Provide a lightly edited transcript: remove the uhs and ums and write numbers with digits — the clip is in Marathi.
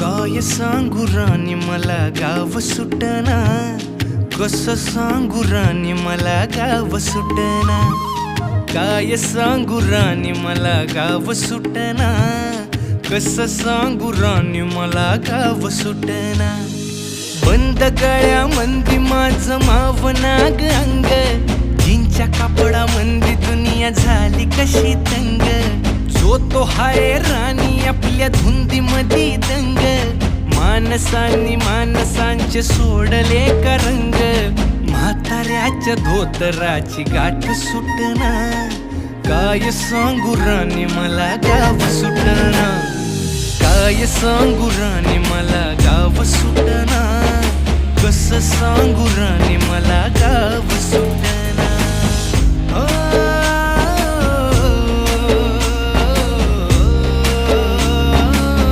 काय सांगू राणी मला गाव सुटना, कसं सांगू राणी मला गाव सुटना. काय सांगू राणी मला गाव सुटना, कसं सांगू राणी मला गाव सुटना. बंद गळ्यामंदी माझं मावनाग अंग, जीनच्या कापडामंदी दुनिया झाली कशी तंग. जो तो हाय राणी आपल्या धुंदीमधी दंग, माणसांनी माणसांचे सोडले का रंग. म्हाताऱ्याच्या धोतराची गाठ सुटना, काय सांगू राणी मला गाव सुटना. काय सांगू राणी मला गाव सुटना, कसं सांगू राणी मला गाव सुटना.